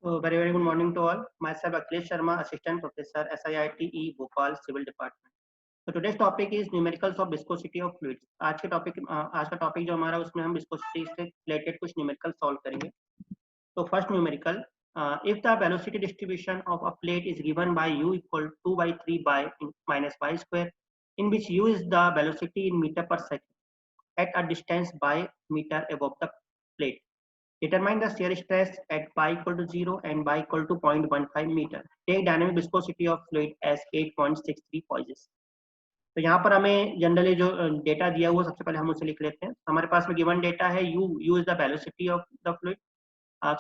So very good morning to all. Myself Akhilesh Sharma, Assistant Professor, SIITE Bhopal Civil Department. So today's topic is numericals of viscosity of fluids. आज का topic जो हमारा उसमें हम viscosity से related कुछ numerical solve करेंगे. So first numerical, if the velocity distribution of a plate is given by u equal 2 by 3 by minus y square, in which u is the velocity in meter per second at a distance by meter above the plate. Determine the shear stress at y equal to 0 and y equal to 0.15 meter. Take dynamic viscosity of fluid as 8.63 poisons. तो यहाँ पर हमें generally जो data दिया हुआ सबसे पहले हम उसे लिख लेते हैं. हमारे पास में गिवन डेटा है u is the velocity of the fluid.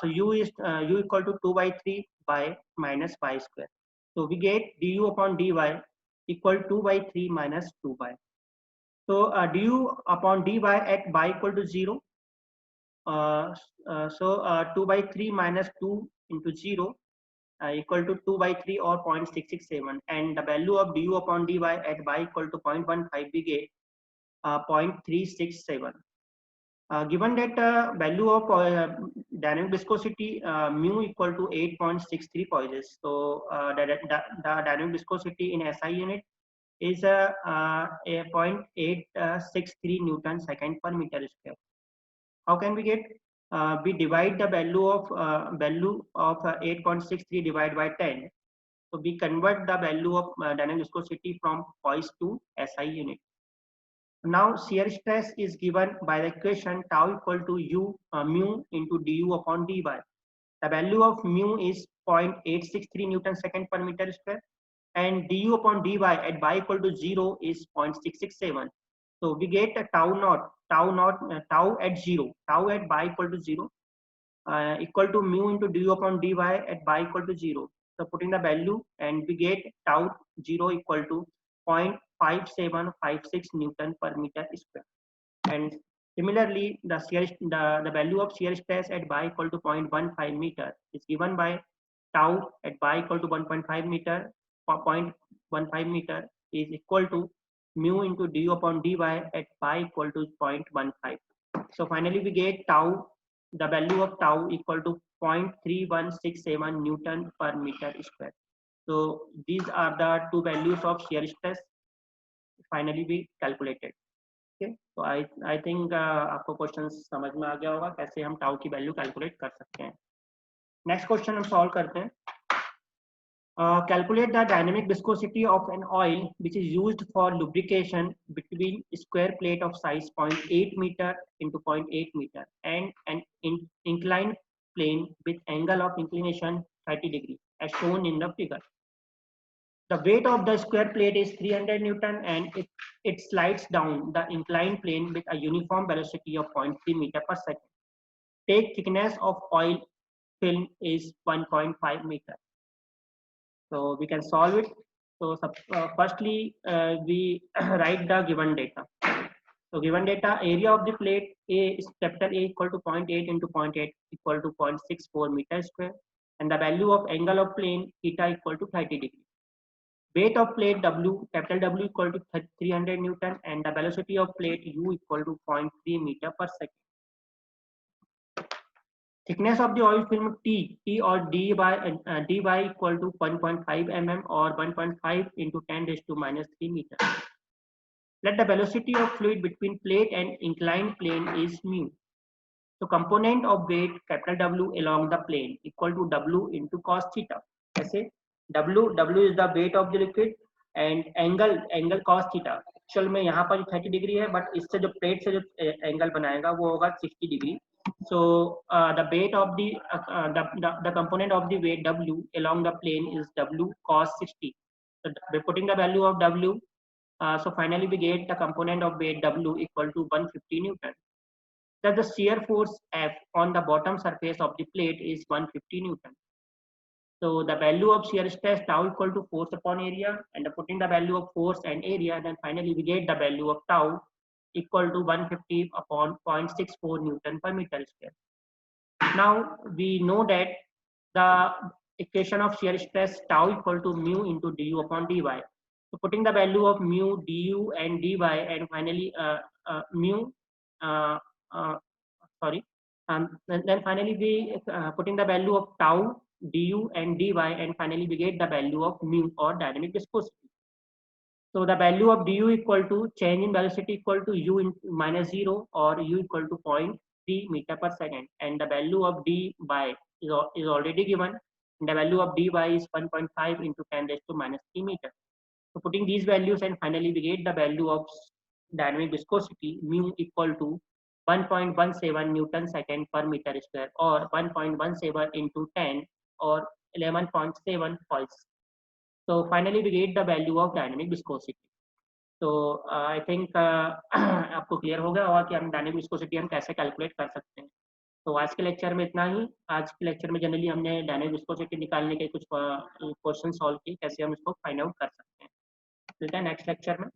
So u equal to 2 by 3 by minus y square. So we get du upon dy equal 2 by 3 minus 2 by. So du upon dy at y equal to 0. So 2 by 3 minus 2 into 0 equal to 2 by 3 or 0.667, and the value of du upon dy at y equal to 0.15 we get 0.367. Given that value of dynamic viscosity mu equal to 8.63 poisons, so the dynamic viscosity in SI unit is a 0.863 Newton second per meter square. How can we get? We divide the value of 8.63 divided by 10. So we convert the value of dynamic viscosity from poise to SI unit. Now shear stress is given by the equation tau equal to mu into du upon dy. The value of mu is 0.863 Newton second per meter square, and du upon dy at y equal to 0 is 0.667. So we get a tau at 0, tau at y equal to 0 equal to mu into du upon dy at y equal to 0. So putting the value, and we get tau 0 equal to 0.5756 Newton per meter square. And similarly, the value of shear stress at y equal to 0.15 meter is given by tau at y equal to 1.5 meter. 0.15 meter is equal to mu into du upon dy at y equal to 0.15. So finally we get tau, the value of tau equal to 0.3167 Newton per meter square. So these are the two values of shear stress finally we calculated. Okay, so I think आपको question समझ में आ गया होगा कैसे हम tau की value calculate कर सकते हैं. नेक्स्ट क्वेश्चन हम सॉल्व करते हैं. Calculate the dynamic viscosity of an oil which is used for lubrication between square plate of size 0.8 meter into 0.8 meter and an inclined plane with angle of inclination 30 degree as shown in the figure. The weight of the square plate is 300 Newton and it slides down the inclined plane with a uniform velocity of 0.3 meter per second. Take thickness of oil film is 1.5 meter. So we can solve it. So firstly, we write the given data. So given data, area of the plate A is capital A equal to 0.8 into 0.8 equal to 0.64 meter square, and the value of angle of plane theta equal to 30 degree. Weight of plate W, capital W equal to 300 Newton, and the velocity of plate U equal to 0.3 meter per second. Thickness of the oil film T or dy equal to 1.5 mm or 1.5 into 10 raised to minus 3 meter. Let the velocity of fluid between plate and inclined plane is mu. So component of weight capital W along the plane equal to W into cos theta. ऐसे W is the weight of the liquid and angle cos theta. Actual में यहाँ पर 30 degree है, but इससे जो plate से जो angle बनाएगा वो होगा 60 degree. So the weight of the component of the weight W along the plane is W cos 60. So by putting the value of W, so finally we get the component of weight W equal to 150 Newton. Thus the shear force F on the bottom surface of the plate is 150 Newton. So the value of shear stress tau equal to force upon area, and putting the value of force and area, then finally we get the value of tau equal to 150 upon 0.64 Newton per meter square. Now we know that the equation of shear stress tau equal to mu into du upon dy. So putting the value of mu, du and dy, and finally then finally we putting the value of tau du and dy, and finally we get the value of mu or dynamic viscosity. So the value of du equal to change in velocity equal to u in minus 0 or u equal to 0.3 meter per second, and the value of dy is already given. And the value of dy is 1.5 into 10 raised to minus 3 meter. So putting these values, and finally we get the value of dynamic viscosity mu equal to 1.17 Newton second per meter square, or 1.17 into 10 or 11.7 pulse. So finally we get the value of dynamic viscosity. तो I think आपको clear होगा और कि हम dynamic viscosity हम कैसे calculate कर सकते हैं। तो आज के लेक्चर में इतना ही। आज के लेक्चर में जनरली हमने डायनेमिक विस्कोसिटी निकालने के कुछ क्वेश्चन सॉल्व किए, कैसे हम इसको फाइंड आउट कर सकते हैं। मिलते हैं नेक्स्ट लेक्चर में।